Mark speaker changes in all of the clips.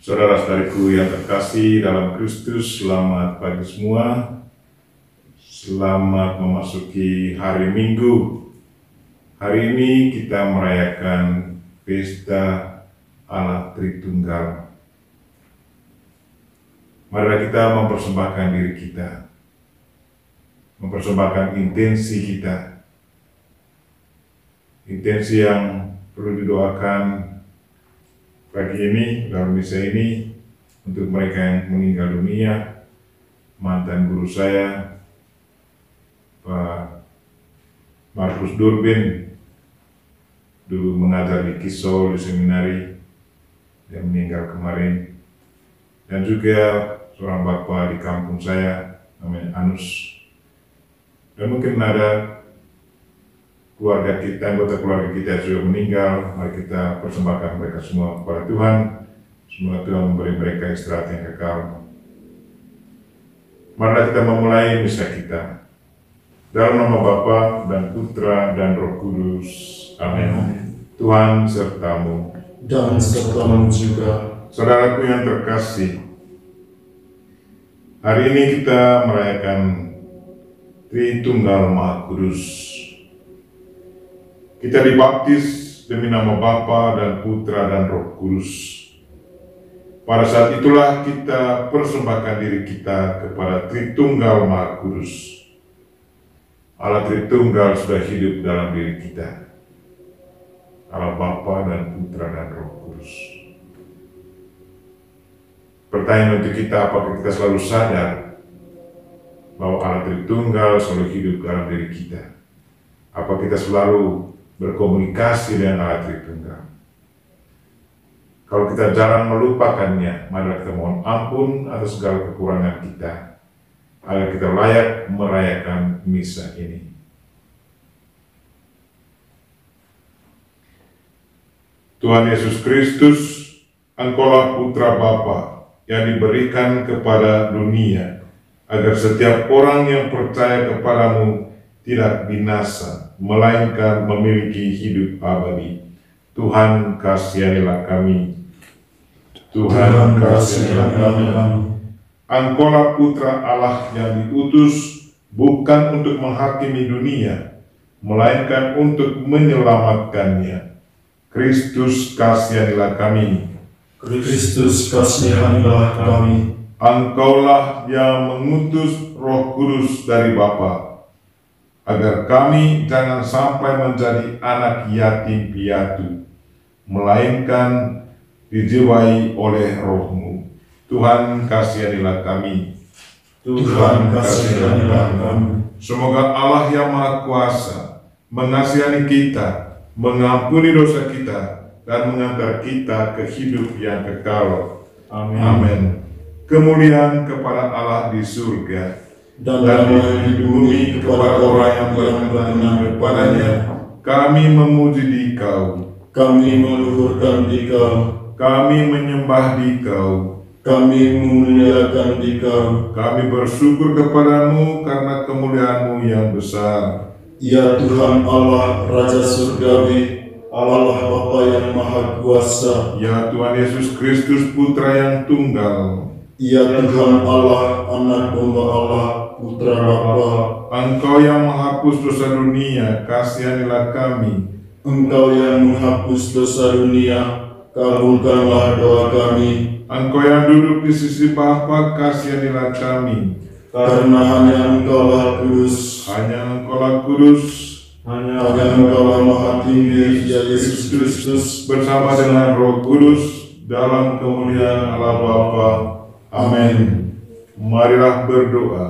Speaker 1: Saudara-saudariku yang terkasih dalam Kristus, selamat pagi semua. Selamat memasuki hari Minggu. Hari ini kita merayakan pesta Allah Tritunggal. Mari kita mempersembahkan diri kita, mempersembahkan intensi kita, intensi yang perlu didoakan pagi ini, dalam misa ini, untuk mereka yang meninggal dunia, mantan guru saya, Pak Markus Durbin, dulu mengajar di Kisol, di seminari, yang meninggal kemarin, dan juga seorang bapak di kampung saya, namanya Anus, dan mungkin ada keluarga kita, anggota keluarga kita yang sudah meninggal. Mari kita persembahkan mereka semua kepada Tuhan. Semoga Tuhan memberi mereka istirahat yang kekal. Mari kita memulai misa kita. Dalam nama Bapa dan Putra dan Roh Kudus. Amin. Tuhan sertamu.
Speaker 2: Dan sertamu juga.
Speaker 1: Saudaraku yang terkasih, hari ini kita merayakan Tritunggal Maha Kudus. Kita dibaptis demi nama Bapa dan Putra dan Roh Kudus. Pada saat itulah kita persembahkan diri kita kepada Tritunggal Maha Kudus. Allah Tritunggal sudah hidup dalam diri kita. Allah Bapa dan Putra dan Roh Kudus. Pertanyaan untuk kita, apakah kita selalu sadar bahwa Allah Tritunggal selalu hidup dalam diri kita? Apa kita selalu berkomunikasi dengan Allah Tritunggal? Kalau kita jarang melupakannya, mari kita mohon ampun atas segala kekurangan kita, agar kita layak merayakan misa ini. Tuhan Yesus Kristus, Engkaulah Putra Bapa yang diberikan kepada dunia, agar setiap orang yang percaya kepadamu tidak binasa, melainkan memiliki hidup abadi. Tuhan, kasihanilah kami. Tuhan, kasihanilah kami. Engkaulah Putra Allah yang diutus bukan untuk menghakimi dunia, melainkan untuk menyelamatkannya. Kristus, kasihanilah kami.
Speaker 2: Kristus, kasihanilah kami.
Speaker 1: Engkaulah yang mengutus Roh Kudus dari Bapa, agar kami jangan sampai menjadi anak yatim piatu, melainkan dijiwai oleh Roh-Mu. Tuhan, kasihanilah kami.
Speaker 2: Tuhan, kasihanilah kami.
Speaker 1: Semoga Allah yang Maha Kuasa mengasihani kita, mengampuni dosa kita, dan mengantar kita ke hidup yang kekal.
Speaker 2: Amin.
Speaker 1: Amin. Kemuliaan kepada Allah di surga,
Speaker 2: dan di bumi kepada orang yang beriman kepadanya.
Speaker 1: Kami memuji Dikau,
Speaker 2: Kami meluhurkan Dikau,
Speaker 1: kami menyembah Dikau,
Speaker 2: kami memuliakan Dikau.
Speaker 1: kami bersyukur kepadamu karena kemuliaan-Mu yang besar.
Speaker 2: Ya Tuhan Allah, Raja Surgawi, Allah Bapa yang Maha Kuasa.
Speaker 1: Ya Tuhan Yesus Kristus, Putra yang tunggal.
Speaker 2: Ya Tuhan Allah, Anak Domba Allah, Putra Bapa.
Speaker 1: Engkau yang menghapus dosa dunia, kasihanilah kami.
Speaker 2: Engkau yang menghapus dosa dunia, kabulkanlah doa kami.
Speaker 1: Engkau yang duduk di sisi Bapa, kasihanilah kami.
Speaker 2: Karena hanya Engkaulah kudus,
Speaker 1: Hanya Engkaulah kudus,
Speaker 2: hanya Engkaulah Maha Tinggi, ya Yesus Kristus,
Speaker 1: bersama dengan Roh Kudus, dalam kemuliaan Allah Bapa. Amin. Marilah berdoa.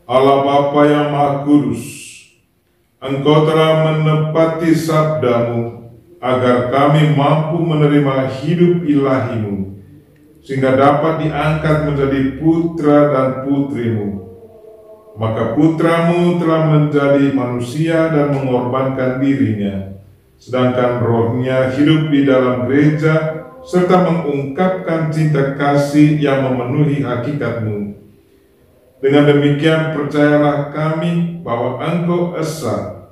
Speaker 1: Allah Bapa yang Maha Kudus, Engkau telah menepati sabda-Mu agar kami mampu menerima hidup ilahi-Mu, sehingga dapat diangkat menjadi putra dan putri-Mu. Maka putra-Mu telah menjadi manusia dan mengorbankan dirinya, sedangkan rohnya hidup di dalam gereja serta mengungkapkan cinta kasih yang memenuhi hakikat-Mu. Dengan demikian percayalah kami bahwa Engkau Esa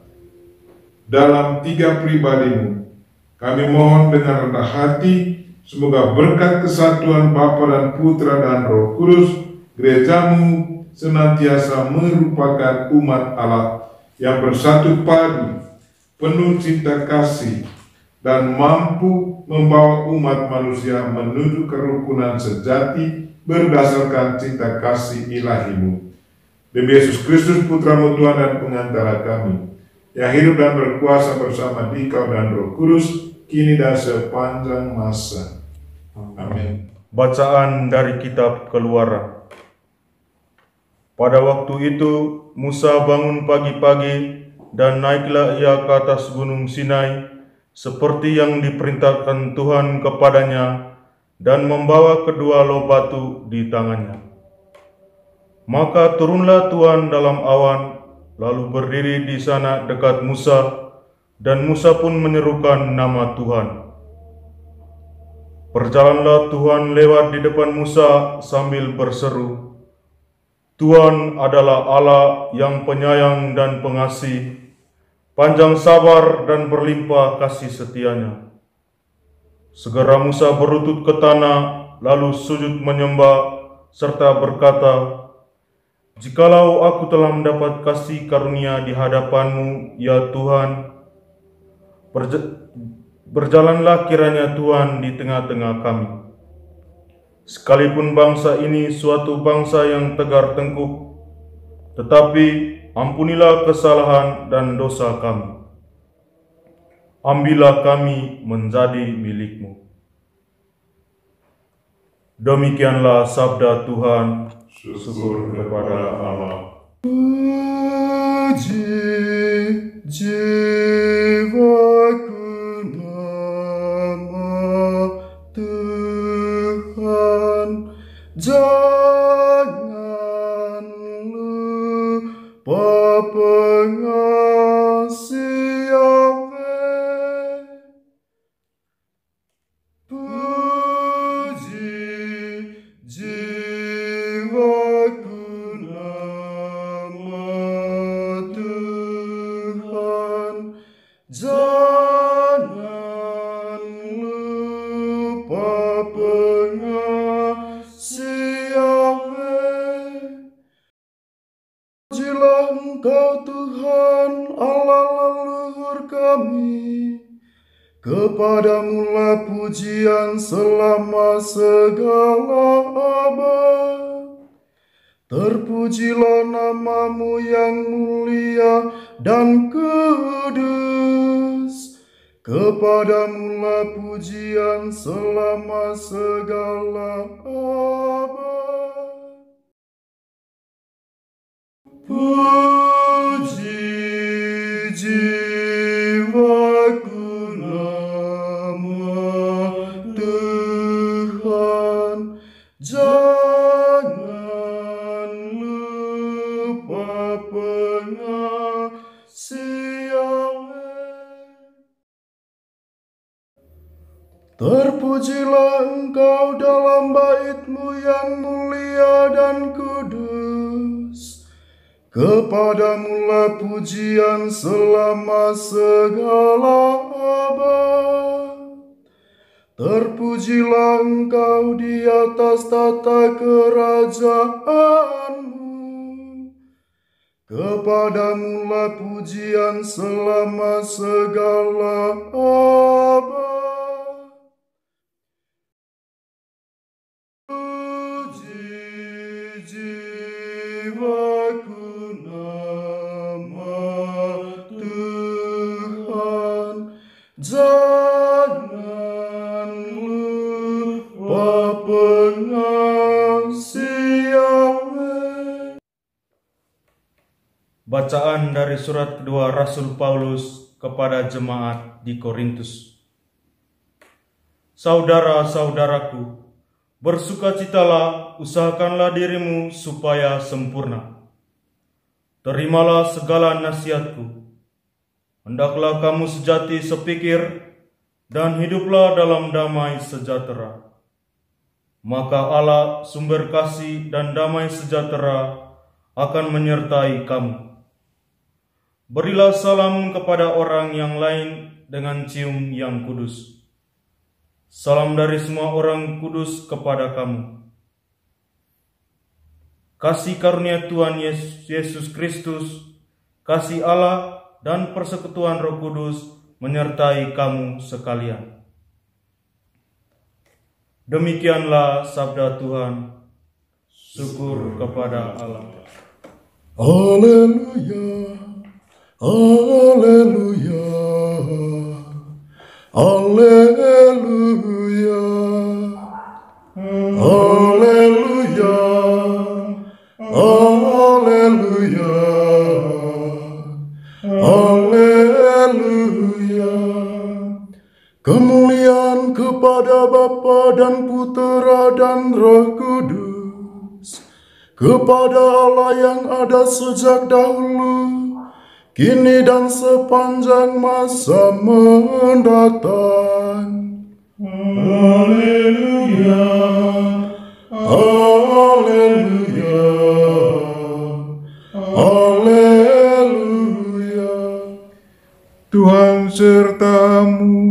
Speaker 1: dalam 3 pribadimu. Kami mohon dengan rendah hati, semoga berkat kesatuan Bapa dan Putra dan Roh Kudus, gerejamu senantiasa merupakan umat Allah yang bersatu padu, penuh cinta kasih, dan mampu membawa umat manusia menuju kerukunan sejati berdasarkan cinta kasih ilahimu. Demi Yesus Kristus, Putramu Tuhan dan pengantara kami, yang hidup dan berkuasa bersama Dikau dan Roh Kudus, kini dan sepanjang masa. Amin.
Speaker 3: Bacaan dari kitab Keluaran. Pada waktu itu, Musa bangun pagi-pagi dan naiklah ia ke atas gunung Sinai, seperti yang diperintahkan Tuhan kepadanya, dan membawa kedua loh batu di tangannya. Maka turunlah Tuhan dalam awan, lalu berdiri di sana dekat Musa, dan Musa pun menyerukan nama Tuhan. Berjalanlah Tuhan lewat di depan Musa sambil berseru, Tuhan adalah Allah yang penyayang dan pengasih, panjang sabar dan berlimpah kasih setianya. Segera Musa berlutut ke tanah, lalu sujud menyembah, serta berkata, Jikalau aku telah mendapat kasih karunia di hadapan-Mu, ya Tuhan, berjalanlah kiranya Tuhan di tengah-tengah kami. Sekalipun bangsa ini suatu bangsa yang tegar tengkuk, tetapi ampunilah kesalahan dan dosa kami. Ambillah kami menjadi milik-Mu. Demikianlah sabda Tuhan. Syukur kepada Allah.
Speaker 2: Puji jiwaku nama Tuhan, jangan lupa pengasih Yahweh. Puji jiwaku nama Tuhan, jangan lupa pengasih Yahweh. Pujilah Engkau Tuhan Allah leluhur kami, kepadamu-lah pujian selama segala abad. Terpujilah nama-Mu yang mulia dan kudus, kepadamu-lah pujian selama segala abad. Puji jiwaku nama Tuhan, jangan lupa pengasih Yahweh. Terpujilah Engkau dalam bait-Mu yang mulia dan kudus, kepadamu-lah pujian selama segala abad. Terpujilah Engkau di atas tata kerajaan-Mu, kepadamu-lah pujian selama segala abad. Puji jiwaku nama Tuhan, jangan lupa pengasih Yahweh.
Speaker 3: Bacaan dari surat kedua Rasul Paulus kepada jemaat di Korintus. Saudara-saudaraku, bersukacitalah, usahakanlah dirimu supaya sempurna. Terimalah segala nasihatku. Hendaklah kamu sejati sepikir dan hiduplah dalam damai sejahtera. Maka Allah, sumber kasih dan damai sejahtera, akan menyertai kamu. Berilah salam kepada orang yang lain dengan cium yang kudus. Salam dari semua orang kudus kepada kamu. Kasih karunia Tuhan Yesus Kristus, kasih Allah dan persekutuan Roh Kudus menyertai kamu sekalian. Demikianlah sabda Tuhan. Syukur kepada Allah.
Speaker 2: Haleluya, haleluya, haleluya, haleluya, haleluya, haleluya. Kemuliaan kepada Bapa dan Putera dan Roh Kudus, kepada Allah yang ada sejak dahulu, kini dan sepanjang masa mendatang. Haleluya, haleluya, haleluya.
Speaker 1: Tuhan sertamu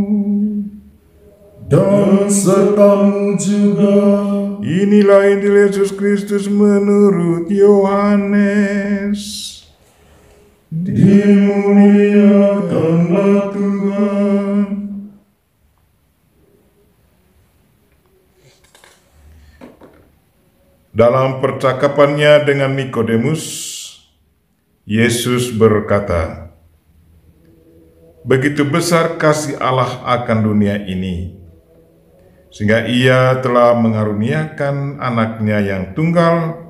Speaker 2: dan sertamu juga.
Speaker 1: Inilah Injil Yesus Kristus menurut Yohanes.
Speaker 2: Dimuliakanlah Tuhan.
Speaker 1: Dalam percakapannya dengan Nikodemus, Yesus berkata, "Begitu besar kasih Allah akan dunia ini, sehingga Ia telah mengaruniakan anaknya yang tunggal,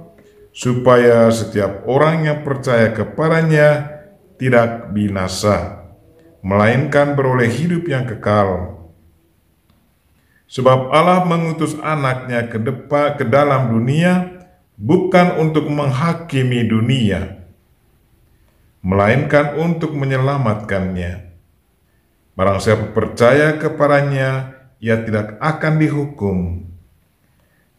Speaker 1: supaya setiap orang yang percaya kepadanya tidak binasa, melainkan beroleh hidup yang kekal. Sebab Allah mengutus anaknya ke dalam dunia, bukan untuk menghakimi dunia, melainkan untuk menyelamatkannya. Barang siapa percaya kepadanya, ia tidak akan dihukum.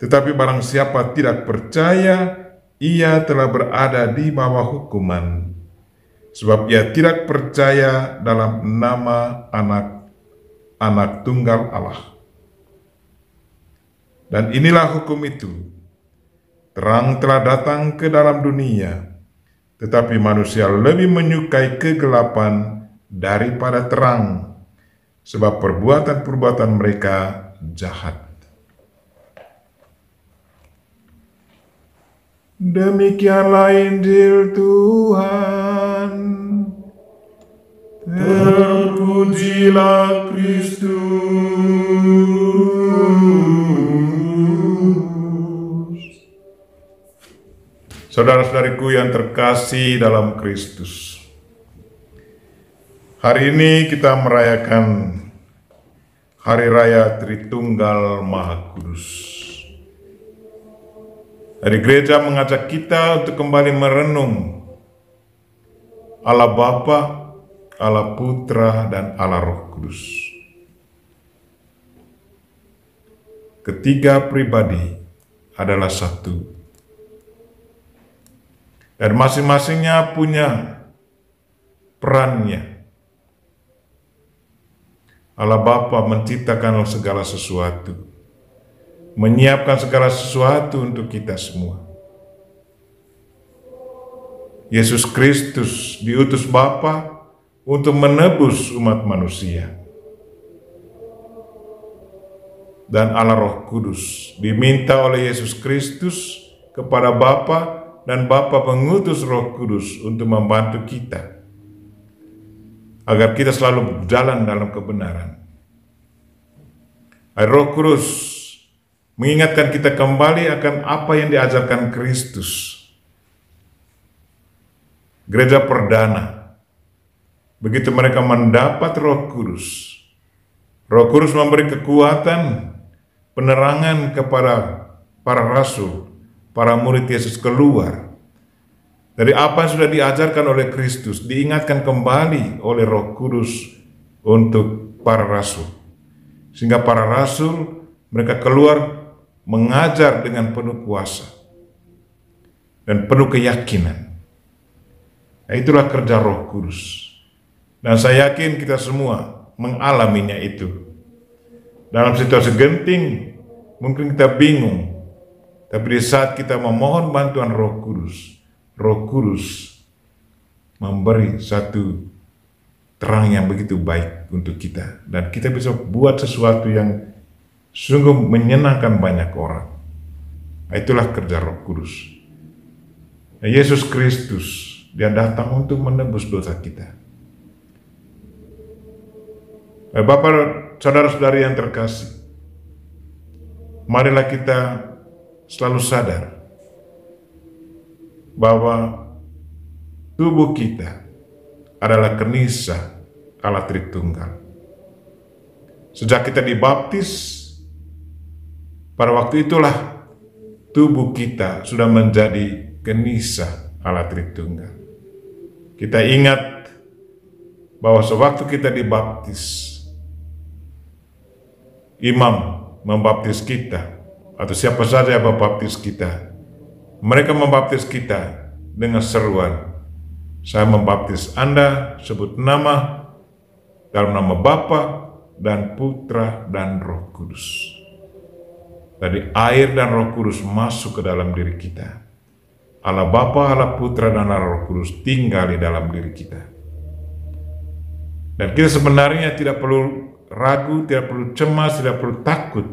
Speaker 1: Tetapi barang siapa tidak percaya, ia telah berada di bawah hukuman, sebab ia tidak percaya dalam nama anak tunggal Allah. Dan inilah hukum itu, terang telah datang ke dalam dunia, tetapi manusia lebih menyukai kegelapan daripada terang, sebab perbuatan-perbuatan mereka jahat." Demikianlah Injil Tuhan.
Speaker 2: Terpujilah Kristus.
Speaker 1: Saudara-saudariku yang terkasih dalam Kristus, hari ini kita merayakan Hari Raya Tritunggal Maha Kudus. Dari gereja mengajak kita untuk kembali merenung Allah Bapa, Allah Putra, dan Allah Roh Kudus. Ketiga pribadi adalah satu, dan masing-masingnya punya perannya. Allah Bapa menciptakan segala sesuatu, menyiapkan segala sesuatu untuk kita semua. Yesus Kristus diutus Bapa untuk menebus umat manusia. Dan Allah Roh Kudus diminta oleh Yesus Kristus kepada Bapa, dan Bapa mengutus Roh Kudus untuk membantu kita agar kita selalu berjalan dalam kebenaran. Roh Kudus mengingatkan kita kembali akan apa yang diajarkan Kristus. Gereja perdana, begitu mereka mendapat Roh Kudus, Roh Kudus memberi kekuatan, penerangan kepada para rasul, para murid Yesus keluar dari apa yang sudah diajarkan oleh Kristus, diingatkan kembali oleh Roh Kudus untuk para rasul. Sehingga para rasul, mereka keluar mengajar dengan penuh kuasa dan penuh keyakinan. Nah, itulah kerja Roh Kudus. Dan saya yakin kita semua mengalaminya itu. Dalam situasi genting, mungkin kita bingung. Tapi di saat kita memohon bantuan Roh Kudus memberi satu terang yang begitu baik untuk kita. Dan kita bisa buat sesuatu yang sungguh menyenangkan banyak orang. Nah, itulah kerja Roh Kudus. Nah, Yesus Kristus, Dia datang untuk menebus dosa kita. Nah, Bapak, saudara-saudari yang terkasih, marilah kita selalu sadar bahwa tubuh kita adalah kenisa Allah Tritunggal. Sejak kita dibaptis, pada waktu itulah tubuh kita sudah menjadi kenisa Allah Tritunggal. Kita ingat bahwa sewaktu kita dibaptis, imam membaptis kita, atau siapa saja yang membaptis kita, mereka membaptis kita dengan seruan, saya membaptis Anda, sebut nama, dalam nama Bapa dan Putra dan Roh Kudus. Tadi air dan Roh Kudus masuk ke dalam diri kita. Allah Bapa, Allah Putra dan Allah Roh Kudus tinggal di dalam diri kita. Dan kita sebenarnya tidak perlu ragu, tidak perlu cemas, tidak perlu takut,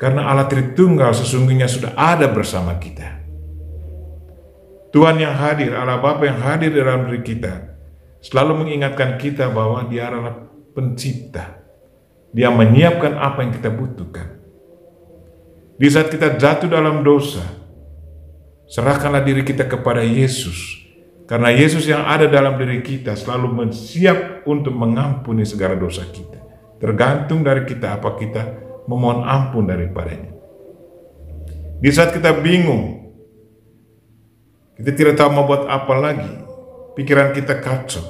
Speaker 1: karena Allah Tritunggal sesungguhnya sudah ada bersama kita. Tuhan yang hadir, Allah Bapa yang hadir dalam diri kita, selalu mengingatkan kita bahwa Dia adalah pencipta. Dia menyiapkan apa yang kita butuhkan. Di saat kita jatuh dalam dosa, serahkanlah diri kita kepada Yesus, karena Yesus yang ada dalam diri kita selalu siap untuk mengampuni segala dosa kita. Tergantung dari kita apa kita memohon ampun daripadanya. Di saat kita bingung, kita tidak tahu mau buat apa lagi, pikiran kita kacau,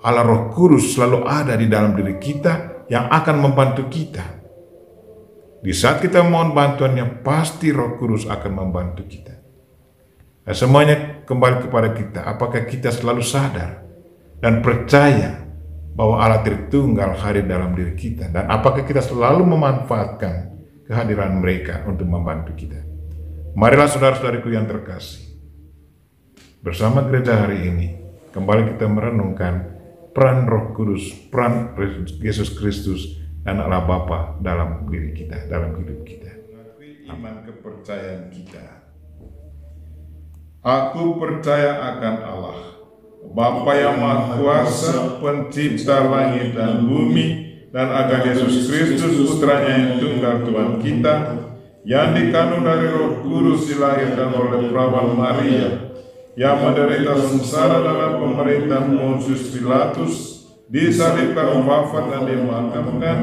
Speaker 1: Allah Roh Kudus selalu ada di dalam diri kita yang akan membantu kita. Di saat kita mohon bantuannya, pasti Roh Kudus akan membantu kita. Nah, semuanya kembali kepada kita. Apakah kita selalu sadar dan percaya bahwa Allah Tritunggal hadir dalam diri kita, dan apakah kita selalu memanfaatkan kehadiran mereka untuk membantu kita? Marilah saudara-saudariku yang terkasih, bersama gereja hari ini kembali kita merenungkan peran Roh Kudus, peran Yesus Kristus dan Allah Bapa dalam diri kita, dalam hidup kita. Mengakui iman kepercayaan kita. Aku percaya akan Allah, Bapa yang Maha Kuasa, pencipta langit dan bumi, dan akan Yesus Kristus, Putranya yang tunggal Tuhan kita, yang dikandung dari Roh Kudus, dilahirkan oleh perawan Maria, yang menderita sengsara dalam pemerintahan Pontius Pilatus, disalibkan, wafat dan dimakamkan,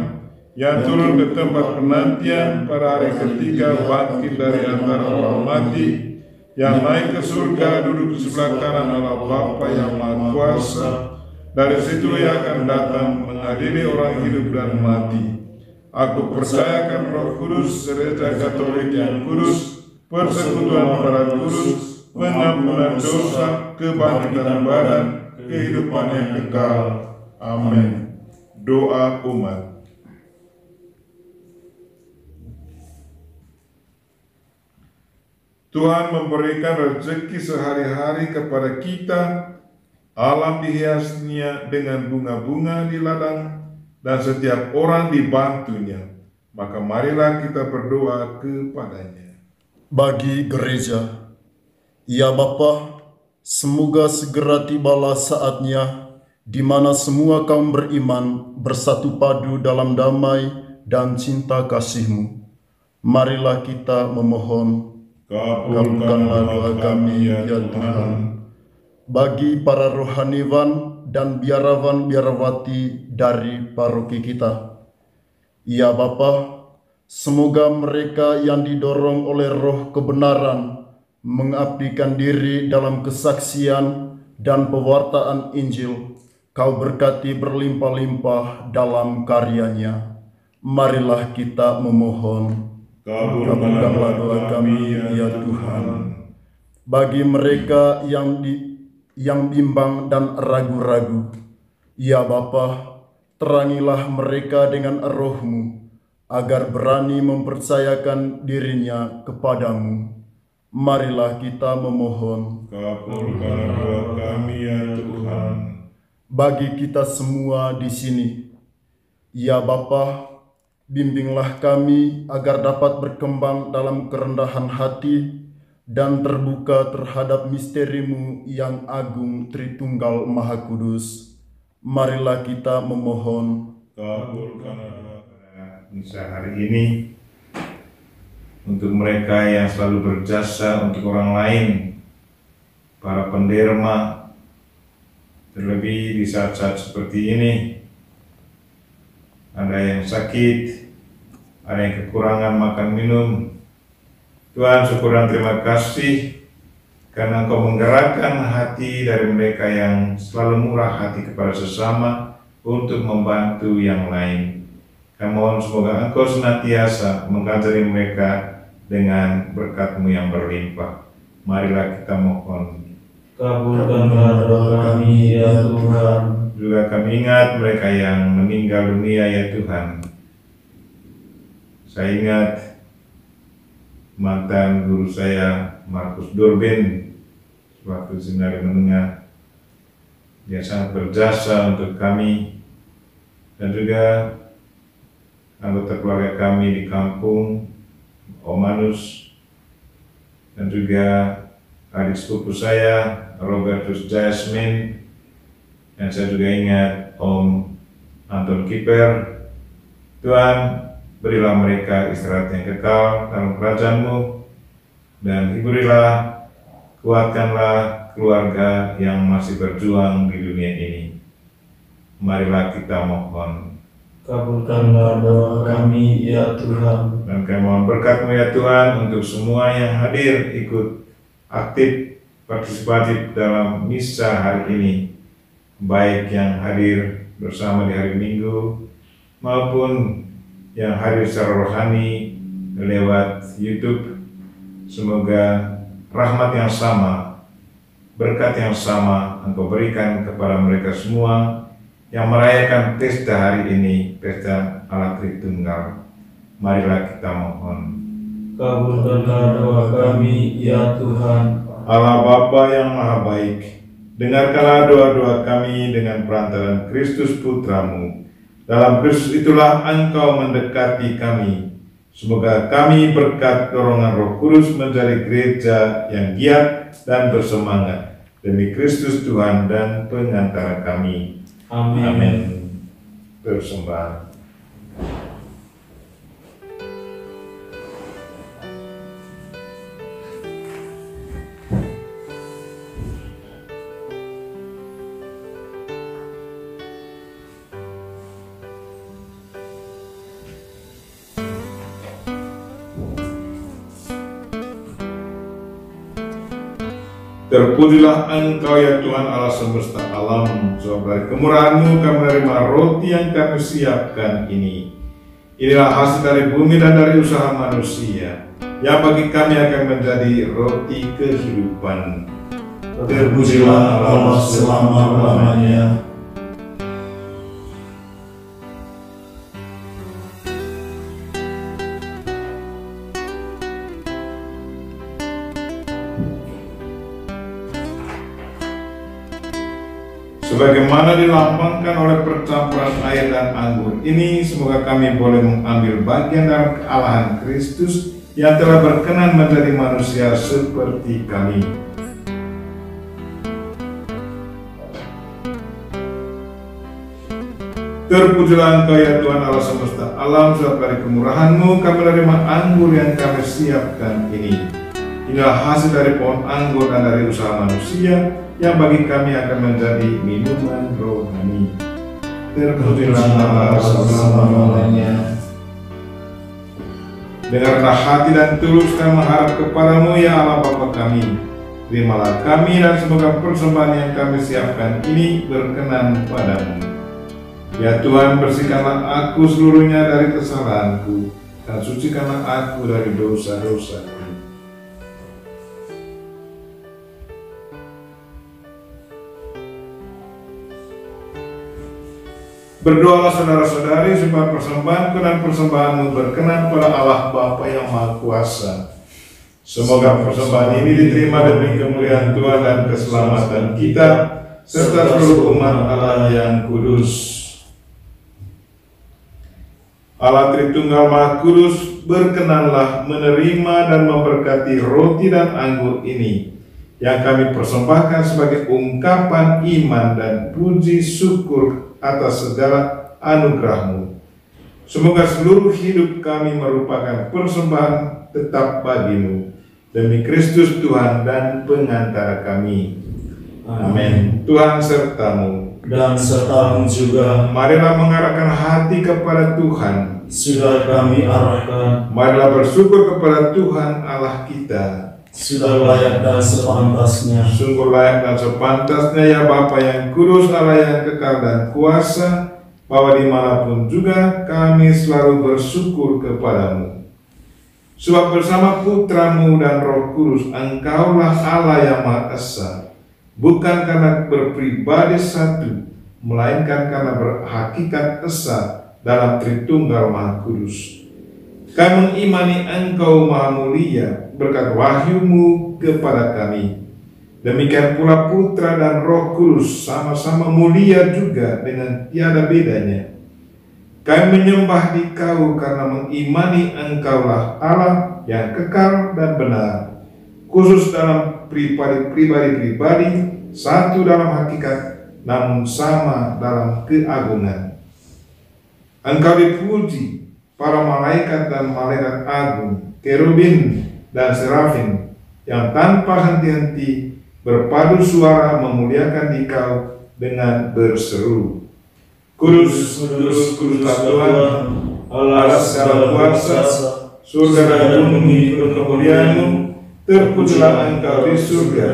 Speaker 1: yang turun ke tempat penantian, pada hari ketiga bangkit dari antara orang mati, yang naik ke surga, duduk di sebelah kanan Allah Bapa yang Maha Kuasa. Dari situ Ia akan datang mengadili orang hidup dan mati. Aku percayakan Roh Kudus, gereja Katolik yang kudus, persekutuan para kudus, pengampunan dosa, kebangkitan badan, kehidupan yang kekal. Amin. Doa umat. Tuhan memberikan rezeki sehari-hari kepada kita, alam dihiasnya dengan bunga-bunga di ladang, dan setiap orang dibantunya. Maka marilah kita berdoa kepadanya.
Speaker 2: Bagi gereja, ya Bapa, semoga segera tibalah saatnya di mana semua kaum beriman bersatu padu dalam damai dan cinta kasih-Mu. Marilah kita memohon, kabulkanlah doa kami ya Tuhan. Bagi para rohaniwan dan biarawan-biarawati dari paroki kita, ya Bapa, semoga mereka yang didorong oleh roh kebenaran mengabdikan diri dalam kesaksian dan pewartaan Injil, Kau berkati berlimpah-limpah dalam karyanya. Marilah kita memohon, kabulkanlah doa kami ya Tuhan. Bagi mereka yang yang bimbang dan ragu-ragu. Ya Bapa, terangilah mereka dengan roh-Mu, agar berani mempercayakan dirinya kepadamu. Marilah kita memohon.
Speaker 1: Kabulkanlah doa kami ya Tuhan.
Speaker 2: Bagi kita semua di sini, ya Bapa, bimbinglah kami agar dapat berkembang dalam kerendahan hati dan terbuka terhadap misteri-Mu yang agung Tritunggal Maha Kudus. Marilah kita memohon.
Speaker 1: Kabulkanlah doa pada misa hari ini untuk mereka yang selalu berjasa untuk orang lain, para penderma, terlebih di saat-saat seperti ini. Ada yang sakit, ada yang kekurangan makan minum. Tuhan, syukur dan terima kasih karena Engkau menggerakkan hati dari mereka yang selalu murah hati kepada sesama untuk membantu yang lain. Kami mohon semoga Engkau senantiasa mengajari mereka dengan berkat-Mu yang berlimpah. Marilah kita mohon.
Speaker 4: Kabulkanlah doa kami ya Tuhan.
Speaker 1: Juga kami ingat mereka yang meninggal dunia ya Tuhan. Saya ingat mantan guru saya Markus Durbin waktu seminari menengah. Dia sangat berjasa untuk kami dan juga anggota keluarga kami di kampung Omanus dan juga adik sepupu saya Robertus Jasmine, dan saya juga ingat Om Anton Kiper. Tuhan, berilah mereka istirahat yang kekal dalam kerajaan-Mu, dan hiburilah, kuatkanlah keluarga yang masih berjuang di dunia ini. Marilah kita mohon.
Speaker 4: Kabulkanlah doa kami ya Tuhan.
Speaker 1: Dan kami mohon berkat-Mu ya Tuhan untuk semua yang hadir ikut aktif partisipatif dalam misa hari ini, baik yang hadir bersama di hari Minggu maupun yang hadir secara rohani lewat YouTube. Semoga rahmat yang sama, berkat yang sama Engkau berikan kepada mereka semua yang merayakan pesta hari ini, pesta Allah Tritunggal. Marilah kita mohon.
Speaker 4: Kabulkanlah doa kami ya Tuhan.
Speaker 1: Allah Bapa yang Maha Baik, dengarkanlah doa-doa kami dengan perantaraan Kristus Putra-Mu. Dalam Kristus itulah Engkau mendekati kami. Semoga kami berkat dorongan Roh Kudus menjadi gereja yang giat dan bersemangat demi Kristus Tuhan dan pengantara kami.
Speaker 4: Amin.
Speaker 1: Persembahan. Terpujilah Engkau ya Tuhan Allah semesta alam, sebab dari kemurahan-Mu kami menerima roti yang kami siapkan ini. Inilah hasil dari bumi dan dari usaha manusia, yang bagi kami akan menjadi roti kehidupan.
Speaker 2: Terpujilah Allah selama-lamanya.
Speaker 1: Sebagaimana dilambangkan oleh percampuran air dan anggur ini, semoga kami boleh mengambil bagian dalam kealahan Kristus yang telah berkenan menjadi manusia seperti kami. Terpujilah Engkau ya Tuhan Allah semesta alam, sebab dari kemurahan-Mu kami menerima anggur yang kami siapkan ini. Inilah hasil dari pohon anggur dan dari usaha manusia, yang bagi kami akan menjadi minuman rohani. Terpujilah Allah selama-lamanya. Dengan rendah hati dan tulus kami mengharap kepadamu ya Allah Bapa kami. Terimalah kami dan semoga persembahan yang kami siapkan ini berkenan padamu. Ya Tuhan, bersihkanlah aku seluruhnya dari kesalahanku, dan sucikanlah aku dari dosa-dosaku. Berdoalah saudara-saudari supaya persembahanku dan persembahanmu berkenan kepada Allah Bapa yang Maha Kuasa. Semoga persembahan ini diterima demi kemuliaan Tuhan dan keselamatan kita, serta seluruh umat Allah yang kudus. Allah Tritunggal Maha Kudus, berkenanlah menerima dan memberkati roti dan anggur ini, yang kami persembahkan sebagai ungkapan iman dan puji syukur atas segala anugerah-Mu. Semoga seluruh hidup kami merupakan persembahan tetap bagi-Mu, demi Kristus Tuhan dan pengantara kami. Amin. Tuhan sertamu,
Speaker 2: dan sertamu juga.
Speaker 1: Marilah mengarahkan hati kepada Tuhan.
Speaker 2: Sudah kami arahkan.
Speaker 1: Marilah bersyukur kepada Tuhan Allah kita.
Speaker 2: Sudah layak dan sepantasnya.
Speaker 1: Sungguh layak dan sepantasnya ya Bapa yang kudus, Allah yang kekal dan kuasa, bahwa dimanapun juga kami selalu bersyukur kepadamu. Sebab bersama Putramu dan Roh Kudus, Engkaulah Allah yang Maha Esa, bukan karena berpribadi satu, melainkan karena berhakikat esa dalam Tritunggal Maha Kudus. Kami mengimani Engkau Maha Mulia berkat wahyu-Mu kepada kami. Demikian pula Putra dan Roh Kudus sama-sama mulia juga dengan tiada bedanya. Kami menyembah Dikau karena mengimani Engkaulah Allah yang kekal dan benar, khusus dalam pribadi, satu dalam hakikat, namun sama dalam keagungan. Engkau dipuji para malaikat dan malaikat agung, kerubin dan serafim, yang tanpa henti-henti berpadu suara memuliakan Dikau dengan berseru, Kudus, kudus, kuduslah Tuhan, Allah segala kuasa, surga dan bumi penuh kemuliaan-Mu. Terpujilah Engkau di surga,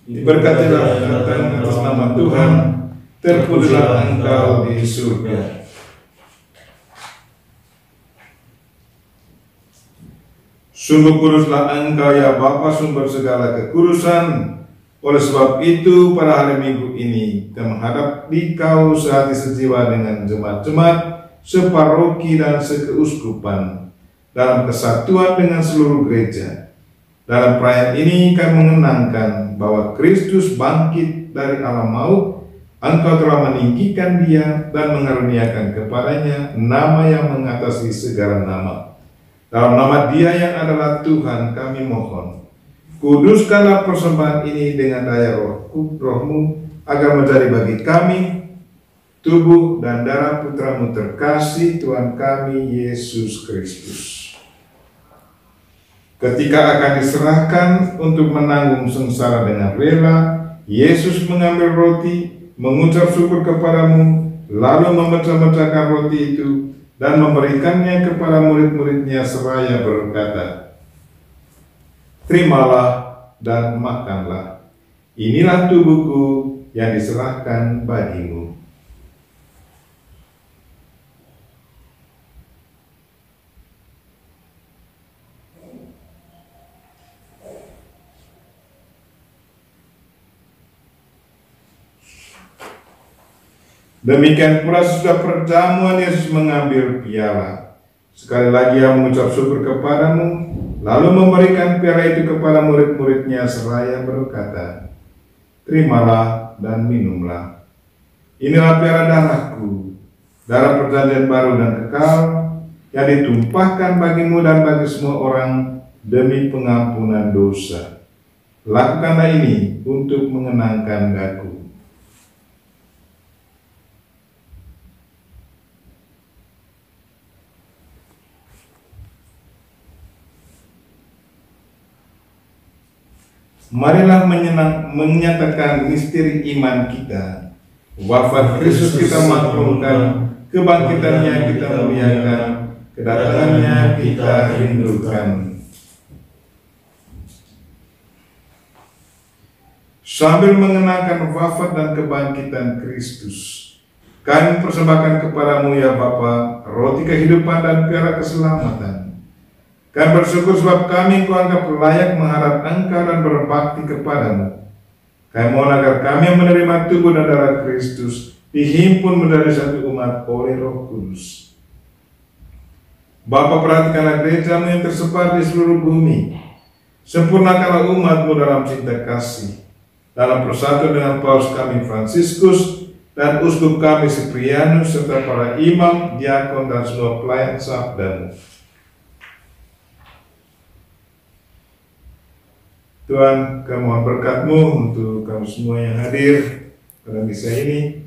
Speaker 1: diberkatilah datang atas nama Tuhan, terpujilah Engkau di surga. Sungguh kuduslah Engkau ya Bapa, sumber segala kekudusan. Oleh sebab itu pada hari Minggu ini kita menghadap Dikau sehati sejiwa dengan jemaat-jemaat separoki dan sekeuskupan dalam kesatuan dengan seluruh gereja. Dalam perayaan ini kami mengenangkan bahwa Kristus bangkit dari alam maut. Engkau telah meninggikan Dia dan mengaruniakan kepadanya nama yang mengatasi segala nama. Dalam nama Dia yang adalah Tuhan kami mohon, kuduskanlah persembahan ini dengan daya Roh-Mu, agar menjadi bagi kami tubuh dan darah Putramu terkasih, Tuhan kami Yesus Kristus. Ketika akan diserahkan untuk menanggung sengsara dengan rela, Yesus mengambil roti, mengucap syukur kepadamu, lalu memecah-mecahkan roti itu dan memberikannya kepada murid-muridnya seraya berkata, terimalah dan makanlah, inilah tubuhku yang diserahkan bagimu. Demikian pula sesudah perjamuan Yesus mengambil piala. Sekali lagi Ia mengucap syukur kepadamu, lalu memberikan piala itu kepada murid-muridnya seraya berkata, terimalah dan minumlah. Inilah piala darahku, darah perjanjian baru dan kekal, yang ditumpahkan bagimu dan bagi semua orang demi pengampunan dosa. Lakukanlah ini untuk mengenangkan Aku. Marilah menyatakan misteri iman kita. Wafat Kristus kita maklumkan, kebangkitannya kita muliakan, kedatangannya kita rindukan. Sambil mengenangkan wafat dan kebangkitan Kristus, kami persembahkan kepadamu ya Bapa, roti kehidupan dan piala keselamatan. Kami bersyukur sebab kami Kau anggap layak menghadap Engkau dan berbakti kepadamu. Kami mohon agar kami yang menerima tubuh dan darah Kristus dihimpun menjadi satu umat oleh Roh Kudus. Bapa, perhatikanlah gerejamu yang tersebar di seluruh bumi. Sempurnakanlah umatmu dalam cinta kasih, dalam persatuan dengan Paus kami Fransiskus dan uskup kami Siprianus serta para imam, diakon dan semua pelayan sabdamu. Tuhan, kami mohon berkat-Mu untuk kami semua yang hadir pada misa ini,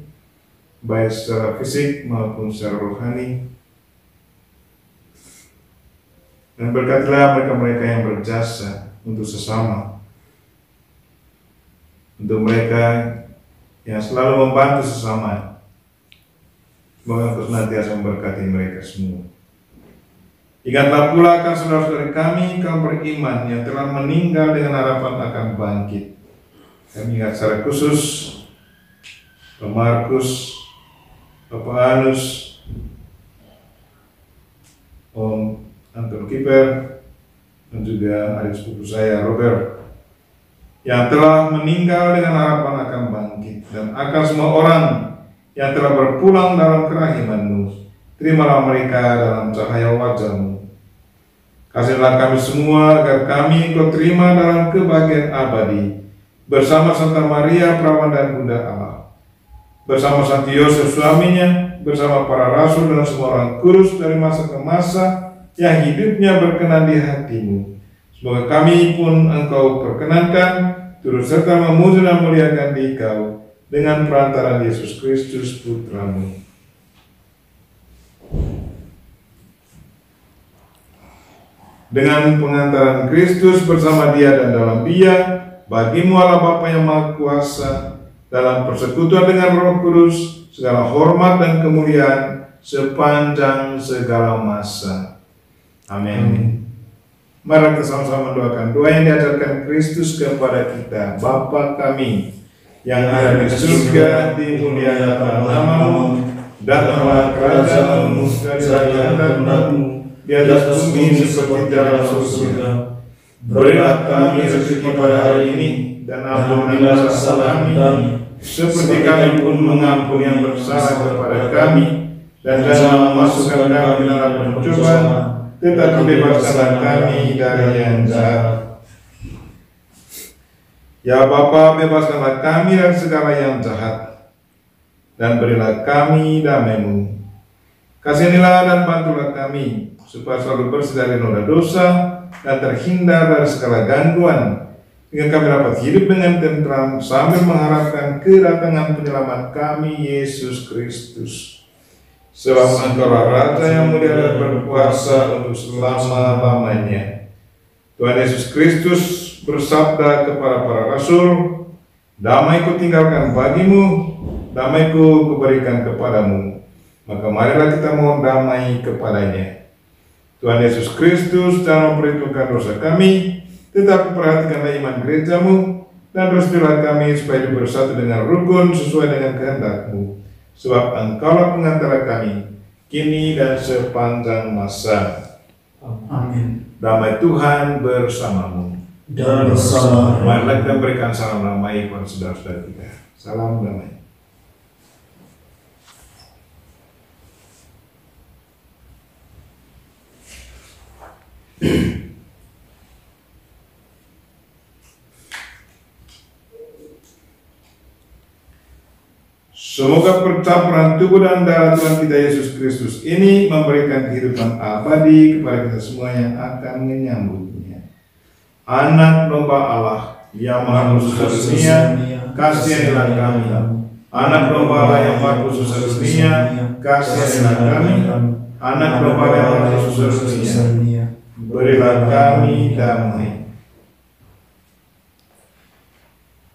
Speaker 1: baik secara fisik maupun secara rohani. Dan berkatilah mereka-mereka yang berjasa untuk sesama, untuk mereka yang selalu membantu sesama. Semoga Engkau senantiasa memberkati mereka semua. Ingatlah pula akan saudara-saudari kami, kaum beriman yang telah meninggal dengan harapan akan bangkit. Kami ingat secara khusus Pak Markus, Bapak Anus, Om Anton Kiper, dan juga adik sepupu saya Robert, yang telah meninggal dengan harapan akan bangkit, dan akan semua orang yang telah berpulang dalam kerahiman-Mu. Terimalah mereka dalam cahaya wajah-Mu. Kasihlah kami semua agar kami Engkau terima dalam kebahagiaan abadi, bersama Santa Maria Perawan dan Bunda Allah, bersama Santi Yosef suaminya, bersama para rasul dan semua orang kudus dari masa ke masa, yang hidupnya berkenan di hati-Mu. Semoga kami pun Engkau perkenankan, turut serta memuji dan muliakan Dikau dengan perantaraan Yesus Kristus Putra-Mu. Dengan pengantaran Kristus bersama Dia dan dalam Dia, bagi-Mu Allah Bapa yang Maha Kuasa, dalam persekutuan dengan Roh Kudus, segala hormat dan kemuliaan sepanjang segala masa. Amin. Mari kita sama-sama mendoakan doa yang diajarkan Kristus kepada kita. Bapa kami yang ada di surga, dimuliakanlah nama-Mu, datanglah kerajaan-Mu, jadilah kehendak-Mu di atas bumi seperti di dalam surga. Berilah kami rezeki pada hari ini, dan ampunilah kesalahan kami, seperti kami pun mengampuni yang bersalah kepada kami, dan jangan memasukkan kami dalam pencobaan, tetapi bebaskanlah kami dari yang jahat. Ya Bapa, bebaskanlah kami dari segala yang jahat, dan berilah kami damai-Mu. Kasihanilah dan bantulah kami, supaya selalu bersih dari noda dosa dan terhindar dari segala gangguan, sehingga kami dapat hidup dengan tentram sambil mengharapkan kedatangan penyelamat kami, Yesus Kristus. Sebab Engkaulah Raja yang mulia dan berkuasa untuk selama-lamanya. Tuhan Yesus Kristus bersabda kepada para rasul, "Damai ku tinggalkan bagimu, damai ku kuberikan kepadamu." Maka marilah kita mohon damai kepadanya. Tuhan Yesus Kristus jangan memperhitungkan dosa kami, tetapi perhatikanlah iman gereja-Mu, dan restuilah kami supaya hidup bersatu dengan rukun sesuai dengan kehendak-Mu. Sebab Engkaulah pengantara kami, kini dan sepanjang masa.
Speaker 4: Amin.
Speaker 1: Damai Tuhan bersamamu.
Speaker 4: Dan bersama.
Speaker 1: Marilah kita berikan salam damai kepada saudara-saudara kita. Salam damai. Semoga percampuran tubuh dan darah Tuhan kita Yesus Kristus ini memberikan kehidupan abadi kepada kita semua yang akan menyambutnya. Anak domba Allah yang maha khusus dunia, kasihanilah kami. Anak domba Allah yang maha khusus dunia, kasihanilah kami. Anak domba Allah yang maha khusus dunia, berilah kami damai.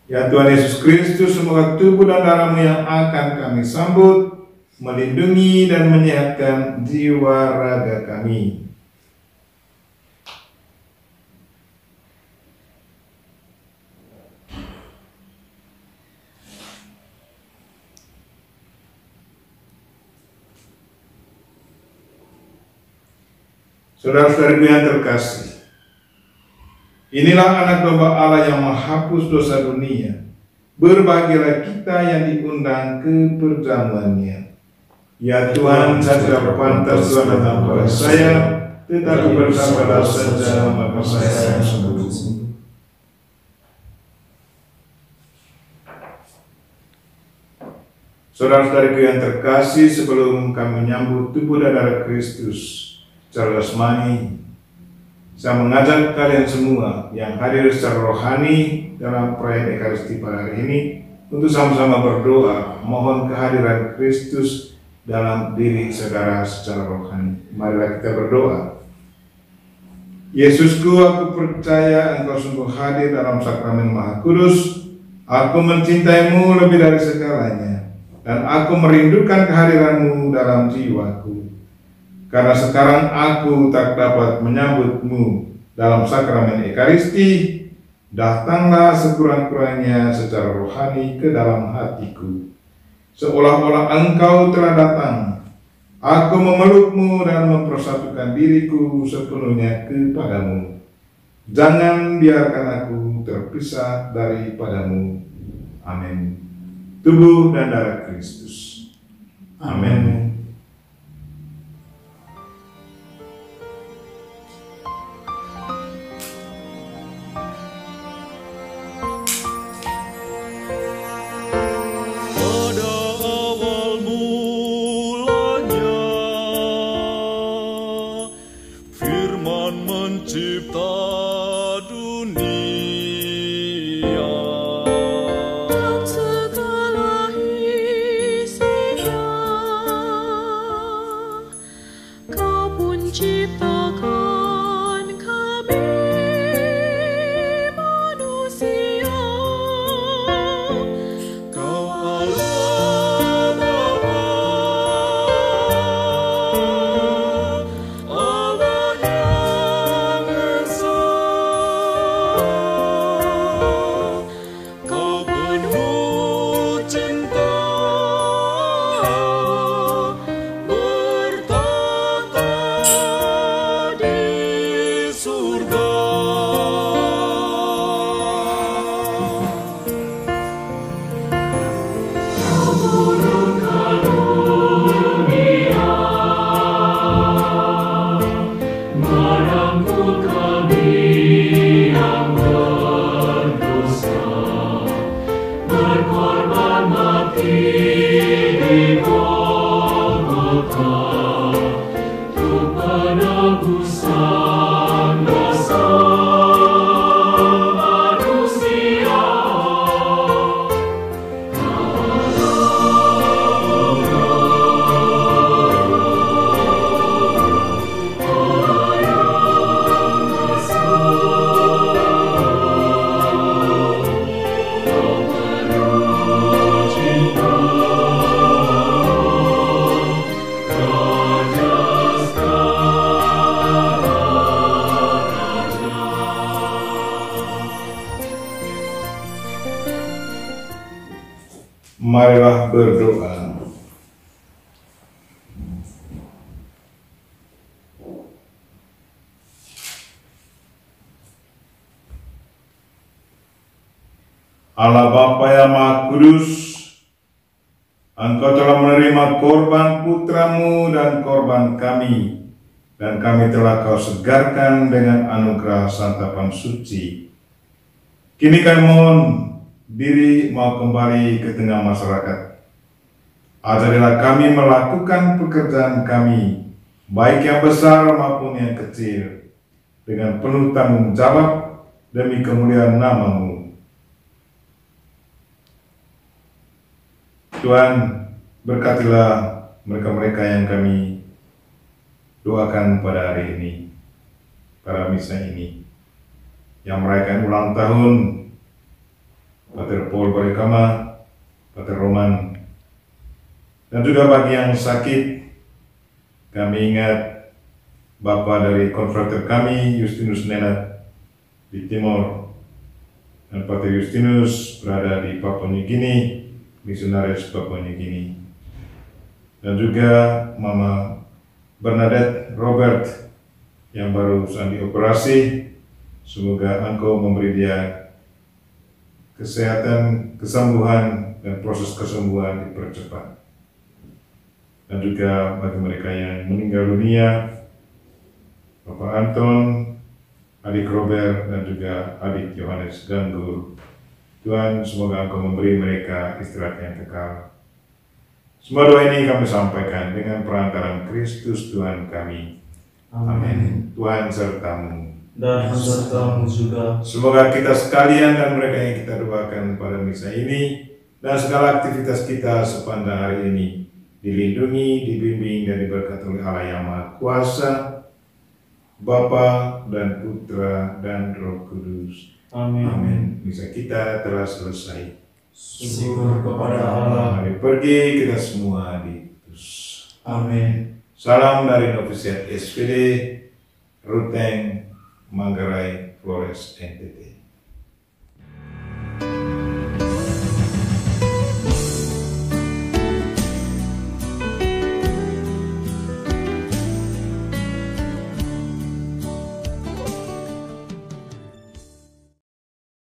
Speaker 1: Ya Tuhan Yesus Kristus, semoga tubuh dan darah-Mu yang akan kami sambut melindungi dan menyehatkan jiwa raga kami. Saudara-saudariku yang terkasih, inilah anak domba Allah yang menghapus dosa dunia. Berbahagialah kita yang diundang ke perjamuannya. Ya Tuhan, saya tidak pantas Tuhan datang kepada saya, tetapi bersabdalah saja maka saya sembuh. Saudara-saudariku yang terkasih, sebelum kami menyambut tubuh dan darah Kristus secara jasmani, saya mengajak kalian semua yang hadir secara rohani dalam perayaan Ekaristi pada hari ini untuk sama-sama berdoa mohon kehadiran Kristus dalam diri saudara secara rohani. Marilah kita berdoa. Yesusku, aku percaya Engkau sungguh hadir dalam sakramen Maha Kudus. Aku mencintaimu lebih dari segalanya, dan aku merindukan kehadiran-Mu dalam jiwaku. Karena sekarang aku tak dapat menyambut-Mu dalam sakramen Ekaristi, datanglah sekurang-kurangnya secara rohani ke dalam hatiku. Seolah-olah Engkau telah datang, aku memeluk-Mu dan mempersatukan diriku sepenuhnya kepadamu. Jangan biarkan aku terpisah daripadamu. Amin. Tubuh dan darah Kristus. Amin. Marilah berdoa. Allah Bapa yang Maha Kudus, Engkau telah menerima korban putramu dan korban kami, dan kami telah Kau segarkan dengan anugerah santapan suci. Kini kami mohon diri mau kembali ke tengah masyarakat. Ajarilah kami melakukan pekerjaan kami, baik yang besar maupun yang kecil, dengan penuh tanggung jawab demi kemuliaan nama-Mu. Tuhan, berkatilah mereka-mereka yang kami doakan pada hari ini, pada misa ini, yang merayakan ulang tahun Pater Paul Barikama, Pater Roman, dan juga bagi yang sakit, kami ingat Bapak dari konfrater kami, Justinus Nenat di Timor, dan Pater Justinus berada di Papua New Guinea, misionaris Papua New Guinea, dan juga Mama Bernadette Robert yang baru saja dioperasi. Semoga Engkau memberi dia kesehatan, kesembuhan, dan proses kesembuhan dipercepat. dan juga bagi mereka yang meninggal dunia, Bapak Anton, adik Robert, dan juga adik Yohanes Ganggur. Tuhan, semoga Engkau memberi mereka istirahat yang kekal. Semua doa ini kami sampaikan dengan perantaraan Kristus Tuhan kami. Amin. Tuhan sertamu.
Speaker 4: Dan sertamu juga.
Speaker 1: Semoga kita sekalian dan mereka yang kita doakan pada misa ini dan segala aktivitas kita sepanjang hari ini dilindungi, dibimbing, dan diberkati oleh Allah yang Maha Kuasa, Bapa dan Putra dan Roh Kudus.
Speaker 4: Amin.
Speaker 1: Amin. Misa kita telah selesai.
Speaker 4: Syukur kepada Allah.
Speaker 1: Mari pergi kita semua diutus.
Speaker 4: Amin.
Speaker 1: Salam dari Novisiat SPD Ruteng Manggarai Flores NTT.